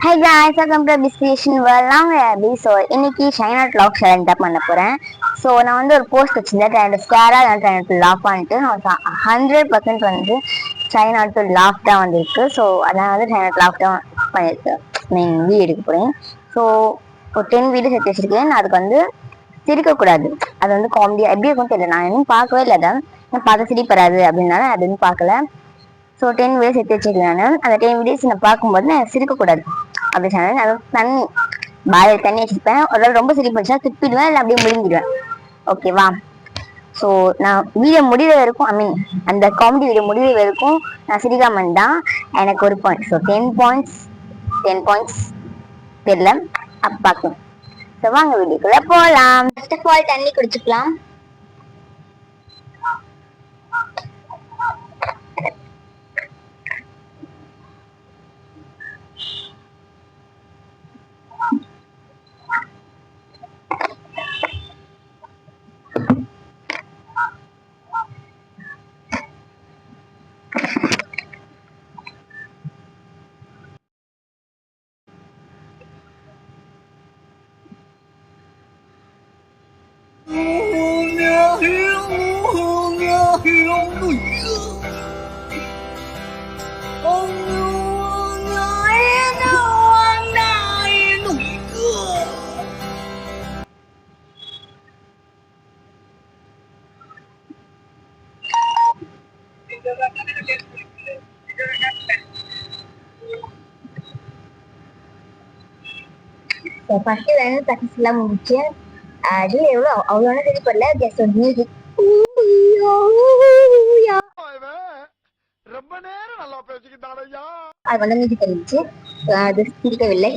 Hi guys, welcome to Discretion World. நாங்க யாபி. So இன்னைக்கு shine out lock challenge தான் பண்ண போறேன். ஸோ நான் வந்து ஒரு போஸ்ட் வச்சிருந்தேன், ட்ரை ஸ்கேராக நான் ட்ரை லாக் பண்ணிட்டு நான் 100% வந்து ஷைன் அவுட் லாக் தான் வந்திருக்கு. ஸோ அதான் வந்து ஷைன் அவுட் லாக் தான் பண்ணியிருக்கேன். மீன் வீடியோ எடுக்க போகிறேன். ஸோ ஒரு 10 வீடியோ சேர்த்து வச்சிருக்கேன். நான் அதுக்கு வந்து சிரிக்கக்கூடாது, அது வந்து காமெடி எப்படி இருக்கும்னு தெரியல. நான் இன்னும் பார்க்கவே இல்லை, தான் பார்த்து சிரிப்பறாது அப்படின்னால அது இன்னும் பார்க்கல. ஸோ 10 வீடியோஸ் எடுத்து வச்சிருக்கேன். நான் அந்த 10 வீடியோஸ் நான் பார்க்கும்போது நான் சிரிக்கக்கூடாது அப்படி சொன்னேன். அது தண்ணி பாயில் தண்ணி வச்சிருப்பேன். ஒரு ரொம்ப சிரிப்பு வச்சுன்னா துப்பிடுவேன், இல்லை அப்படியே முழுங்கிடுவேன். ஓகேவா? ஸோ நான் வீடியோ முடிவு வரைக்கும், ஐ மீன் அந்த காமெடி வீடியோ முடிவு வரைக்கும் நான் சிரிக்காமன் தான் எனக்கு ஒரு பாயிண்ட். ஸோ 10 பாயிண்ட்ஸ் தெரியல, அப்போ பார்க்கணும். ஸோ வாங்க வீடியோக்குள்ள போகலாம். ஃபர்ஸ்ட் ஆஃப் ஆல் தண்ணி குடிச்சுக்கலாம். ஃபர்ஸ்ட் வந்து சக்ஸஸ்ஃபுல்லாக முடிச்சு. அது எவ்வளோ அவ்வளோ தெரியப்படல, ஜஸ்ட் ஒரு மியூசிக். ரொம்ப நேரம் நல்லா பேசிக்கிட்டாலையா. அது வந்து மியூசிக் தெரிஞ்சு அது சிரிக்கவில்லை.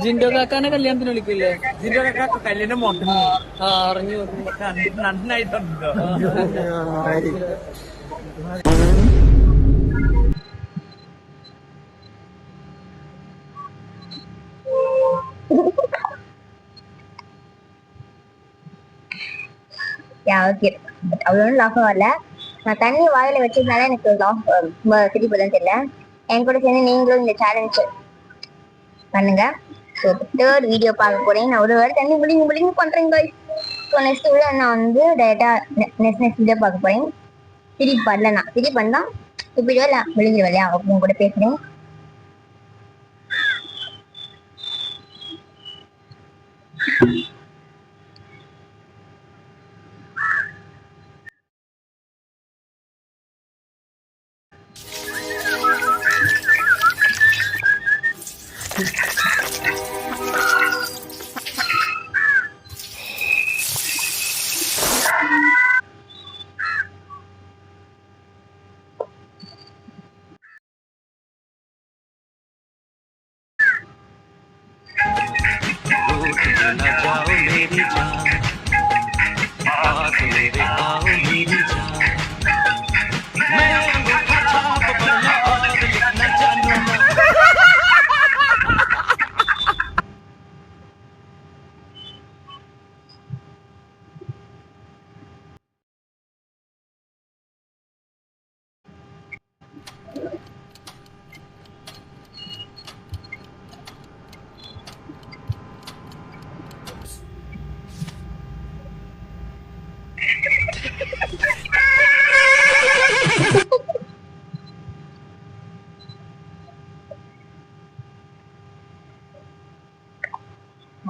ജിൻഡോ കാക്കാനെ കല്യാണത്തിന് വിളിക്കില്ലേ? ജിൻഡോ കാക്ക കല്യാണം മോട്ടു അറിഞ്ഞു നന്നായിട്ടുണ്ടോ? அவ்வளோ லாபம் வரல. நான் தண்ணி வாயில வச்சதுனால எனக்கு சிரிப்புதான் தெரியல. என் கூட சேர்ந்து நீங்களும் இந்த சேலஞ்ச் பண்ணுங்க. ஸோ தேர்ட் வீடியோ பார்க்க போறேன். நான் ஒரு வேலை தண்ணி முடிங்க பண்றேன் guys. ஸோ நெக்ஸ்ட் வீடியோ நான் வந்து டேட்டா நெக்ஸ்ட் வீடியோ பார்க்க போறேன். சிரிப்பு பண்ணலண்ணா சிரிப்பு பண்ணா வீடியோ இல்லை விழுங்கிற வேலையா அவங்க கூட பேசுறேன்.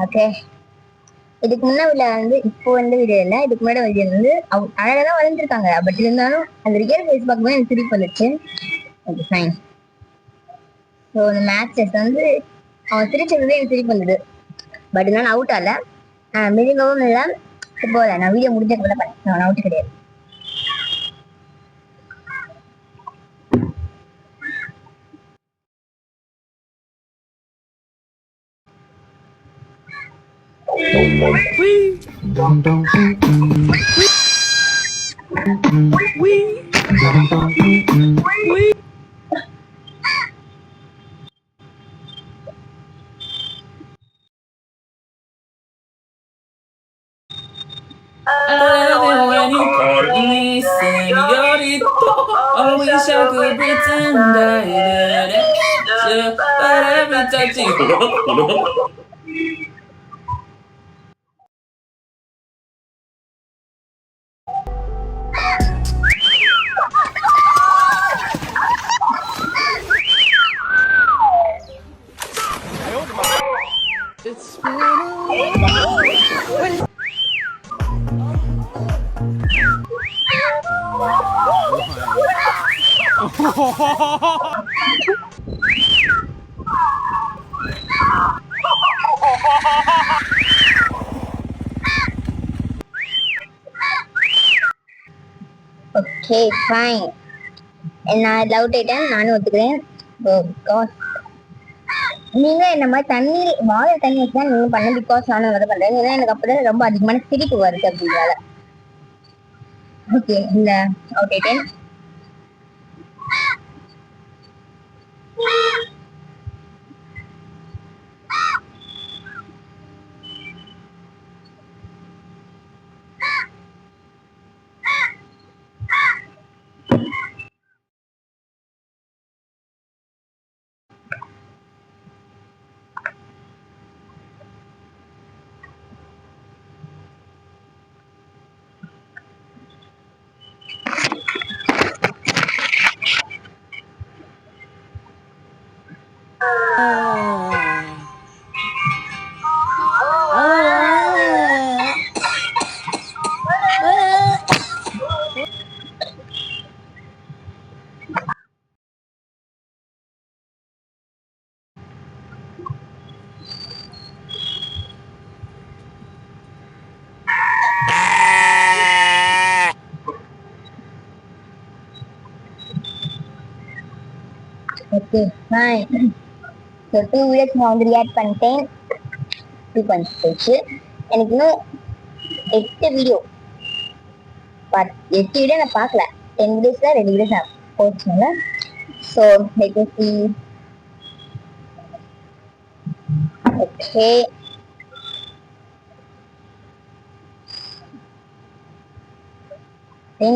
ஓகே, இதுக்கு முன்னாடி வந்து இப்போ வந்து வீடியோ இல்லை, இதுக்கு முன்னாடி வீடியோ வந்து அழகாதான் வளர்ந்துருக்காங்க. பட் இருந்தாலும் அந்த ரியல் ஃபேஸ் பார்க்கும்போது எனக்கு திருப்பி வந்துச்சு. Okay fine. ஸோ அந்த மேட்சஸ் வந்து அவன் திருச்சது எனக்கு திருப்பி வந்தது. பட் இருந்தாலும் அவுட் ஆகல, மிருகவும் இல்லை. இப்போ நான் வீடியோ முடிஞ்சதுக்கு கூட பண்ணேன், நான் அவுட் கிடையாது. I love it when you call me señorito. I wish I could pretend I didn't, but every touch you. It's been a okay fine. நான் லவ் டைட்டன் நானும் ஒத்துக்கிறேன். நீங்க என்ன மாதிரி தண்ணி வாழை தண்ணி வச்சுதான் நீங்க பண்ண, பிகாஸ் நானும் அதை பண்றேன். ஏன்னா எனக்கு அப்பதான் ரொம்ப அதிகமான சிரிப்பு வருது அப்படிங்கிறால. ஓகே இந்த love Titan okay fine. So 2 videos நான் வந்து ரியாக்ட் பண்ணிட்டேன். 2 பாயிண்ட்ஸ் போச்சு. எனக்கு இன்னும் 8 வீடியோ 8 வீடியோ நான் பார்க்கல. 10 வீடியோஸ்ல 2 வீடியோஸ் நான் போச்சுங்க. ஸோ லெட் மீ சீ. ஓகே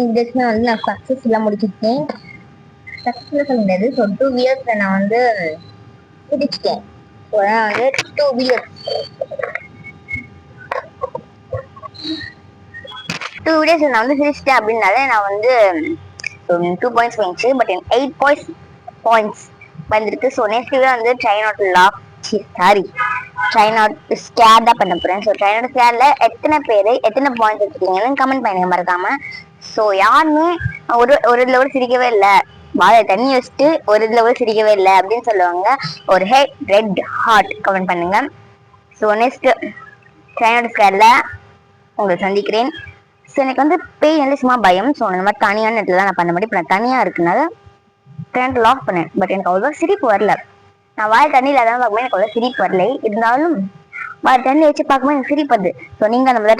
வீடியோஸ்னா வந்து நான் சக்ஸஸ்ஃபுல்லாக முடிச்சிருக்கேன். சக்ஸஸ்ஃபுல்லாக சொல்ல முடியாது. ஸோ 2 வீடியோஸில் நான் வந்து பிடிச்சிட்டேன். ஸோ நான் வந்து 2 வீடியோஸ் 2 வீடியோஸ் நான் வந்து பிடிச்சிட்டேன் அப்படின்னாலே நான் வந்து 2 பாயிண்ட்ஸ் வந்துச்சு. பட் எனக்கு 8 பாயிண்ட்ஸ் வந்துருக்கு. ஸோ நெக்ஸ்ட் வீடியோ வந்து try not to laugh, try not to scare தான் பண்ண போகிறேன். ஸோ ட்ரை நாட் ஸ்கேரில் எத்தனை பேர் எத்தனை பாயிண்ட்ஸ் வச்சுருக்கீங்கன்னு கமெண்ட் பண்ணுங்க மறக்காம. ஸோ யாருமே ஒரு இதில் கூட சிரிக்கவே இல்லை, வாழை தண்ணி வச்சுட்டு ஒரு இதில் கூட சிரிக்கவே இல்லை அப்படின்னு சொல்லுவாங்க, ஒரு ரெட் ஹார்ட் கமெண்ட் பண்ணுங்க. ஸோ நெக்ஸ்ட் ட்ரை நாட் ஸ்கேரில் உங்களை சந்திக்கிறேன். ஸோ எனக்கு வந்து பேய் வந்து சும்மா பயம். ஸோ இந்த மாதிரி தனியான இடத்துல தான் நான் பண்ண முடியும். இப்போ நான் தனியாக இருக்குனால ட்ரெண்ட் லாக் பண்ணேன். பட் எனக்கு அவ்வளோ சிரிப்பு வரல. நான் வாழை தண்ணியில் தான் பார்க்கும்போது எனக்கு அவ்வளோ சிரிப்பு வரல. இருந்தாலும் வாழை தண்ணி வச்சு பார்க்கும்போது எனக்கு சிரிப்பு வருது. ஸோ நீங்கள் அந்த மாதிரி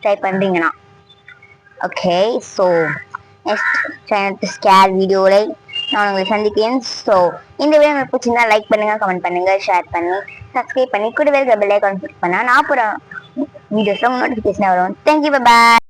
ட்ரை பண்ணுறீங்கன்னா okay. So next channel scare வீடியோவில் நான் உங்களை சந்திக்கிறேன். ஸோ இந்த வீடியோ உங்களுக்கு பிடிச்சிருந்தா லைக் பண்ணுங்கள், கமெண்ட் பண்ணுங்கள், ஷேர் பண்ணி சப்ஸ்கிரைப் பண்ணி கூடவே பெல் ஐகான் கிளிக் பண்ணால் நான் அப்புறம் வீடியோஸில் நோட்டிஃபிகேஷன் வரும். தேங்க்யூ, பாய்.